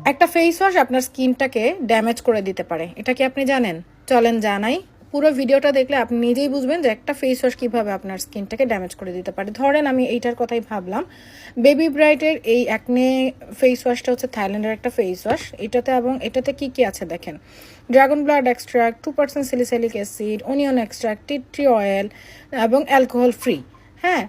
একটা face wash আপনার স্কিনটাকে ড্যামেজ করে দিতে পারে, এটা কি আপনি জানেন? চলেন জানাই। পুরো ভিডিওটা দেখলে আপনি নিজেই বুঝবেন যে একটা ফেস ওয়াশ কীভাবে আপনার স্কিনটাকে ড্যামেজ করে দিতে পারে। ধরেন আমি এইটার কথাই ভাবলাম, বেবি ব্রাইটের এই অ্যাকনে ফেস ওয়াশটা হচ্ছে থাইল্যান্ডের একটা ফেস ওয়াশ। এটাতে কি কি আছে দেখেন, dragon blood extract, 2% salicylic acid, onion extract, tea tree oil এবং অ্যালকোহল ফ্রি। হ্যাঁ,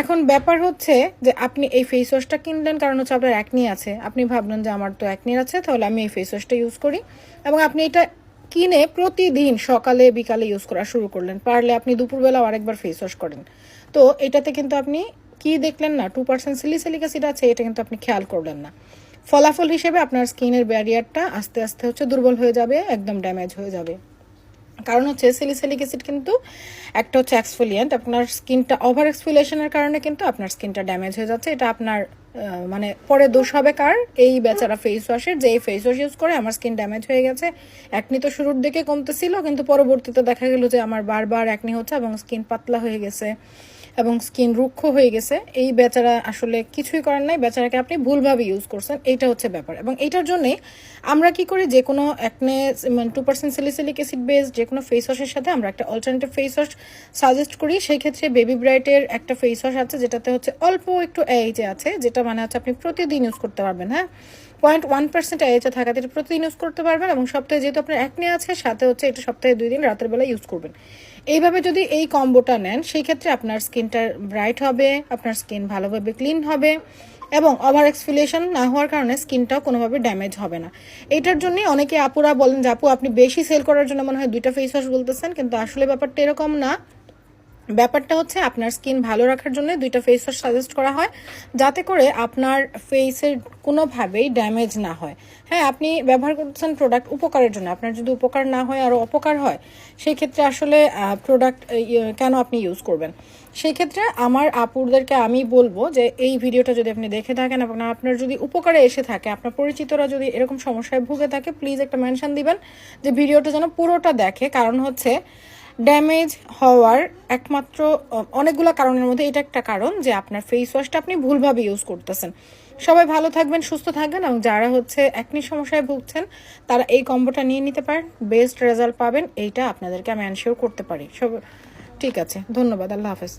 এখন ব্যাপার হচ্ছে যে আপনি এই ফেস ওয়াশটা কিনলেন কারণ হচ্ছে আপনার অ্যাকনি আছে, আপনি ভাবলেন যে আমার তো অ্যাকনি আছে তাহলে আমি এই ফেস ওয়াশটা ইউজ করি, এবং আপনি এটা কিনে প্রতিদিন সকালে বিকালে ইউজ করা শুরু করলেন। পারলে আপনি দুপুরবেলাও আরেকবার ফেস ওয়াশ করেন। তো এটাতে কিন্তু আপনি কি দেখলেন না, 2% স্যালিসাইলিক অ্যাসিড আছে, এটা কিন্তু আপনি খেয়াল করলেন না। ফলাফল হিসেবে আপনার স্কিনের ব্যারিয়ারটা আস্তে আস্তে হচ্ছে দুর্বল হয়ে যাবে, একদম ড্যামেজ হয়ে যাবে। কারণ হচ্ছে স্যালিসাইলিক অ্যাসিড কিন্তু একটা হচ্ছে এক্সফোলিয়েন্ট, আপনার স্কিনটা ওভার এক্সফোলিয়েশনের কারণে কিন্তু আপনার স্কিনটা ড্যামেজ হয়ে যাচ্ছে। এটা আপনার মানে পরে দোষ হবে কার? এই বেচারা ফেস ওয়াশের, যে এই ফেস ওয়াশ ইউজ করে আমার স্কিন ড্যামেজ হয়ে গেছে। অ্যাকনি তো শুরুর দিকে কমতেছিল, কিন্তু পরবর্তীতে দেখা গেল যে আমার বারবার অ্যাকনি হচ্ছে এবং স্কিন পাতলা হয়ে গেছে এবং স্কিন রুক্ষ হয়ে গেছে। এই বেচারা আসলে কিছুই করার নাই, বেচারাকে আপনি ভুলভাবে ইউজ করছেন, এইটা হচ্ছে ব্যাপার। এবং এইটার জন্যে আমরা কি করি, যে কোনো অ্যাকনে 2% স্যালিসাইলিক অ্যাসিড বেস যে কোনো ফেস ওয়াশের সাথে আমরা একটা অল্টারনেটিভ ফেস ওয়াশ সাজেস্ট করি। সেই ক্ষেত্রে বেবি ব্রাইটের একটা ফেস ওয়াশ আছে যেটাতে হচ্ছে অল্প একটু এইচে আছে, যেটা মানে হচ্ছে আপনি প্রতিদিন ইউজ করতে পারবেন। হ্যাঁ, 0.1% এইচে থাকাতে এটা প্রতিদিন ইউজ করতে পারবেন, এবং সপ্তাহে যেহেতু আপনার অ্যাকনে আছে সাথে হচ্ছে এটা সপ্তাহে 2 দিন রাতের বেলা ইউজ করবেন। এইভাবে যদি এই কম্বোটা নেন সেই ক্ষেত্রে আপনার স্কিনটা ব্রাইট হবে, আপনার স্কিন ভালোভাবে ক্লিন হবে এবং ওভার এক্সফোলিয়েশন না হওয়ার কারণে স্কিনটাও কোনোভাবে ড্যামেজ হবে না। এটার জন্যই অনেকে আপুরা বলেন যে আপু আপনি বেশি সেল করার জন্য মনে হয় 2টা ফেস ওয়াশ বলতেছেন, কিন্তু আসলে ব্যাপারটা এরকম না। ব্যাপারটা হচ্ছে আপনার স্কিন ভালো রাখার জন্য 2টা ফেস ওয়াশ সাজেস্ট করা হয়, যাতে করে আপনার ফেসের কোনোভাবেই ড্যামেজ না হয়। হ্যাঁ, আপনি ব্যবহার করছেন প্রোডাক্ট উপকারের জন্য, আপনার যদি উপকার না হয় আরও অপকার হয়, সেই ক্ষেত্রে আসলে প্রোডাক্ট কেন আপনি ইউজ করবেন? সেই ক্ষেত্রে আমার আপুরদেরকে আমি বলবো যে এই ভিডিওটা যদি আপনি দেখে থাকেন এবং আপনার যদি উপকারে এসে থাকে, আপনার পরিচিতরা যদি এরকম সমস্যায় ভুগে থাকে, প্লিজ একটা মেনশন দিবেন যে ভিডিওটা যেন পুরোটা দেখে। কারণ হচ্ছে ড্যামেজ হওয়ার একমাত্র অনেকগুলো কারণের মধ্যে এটা একটা কারণ যে আপনার ফেস ওয়াশটা আপনি ভুলভাবে ইউজ করতেছেন। সবাই ভালো থাকবেন, সুস্থ থাকবেন, এবং যারা হচ্ছে অ্যাকনি সমস্যায় ভুগছেন তারা এই কম্বোটা নিয়ে নিতে পারেন, বেস্ট রেজাল্ট পাবেন, এইটা আপনাদেরকে আমি এনশিওর করতে পারি। সব ঠিক আছে, ধন্যবাদ, আল্লাহ হাফেজ।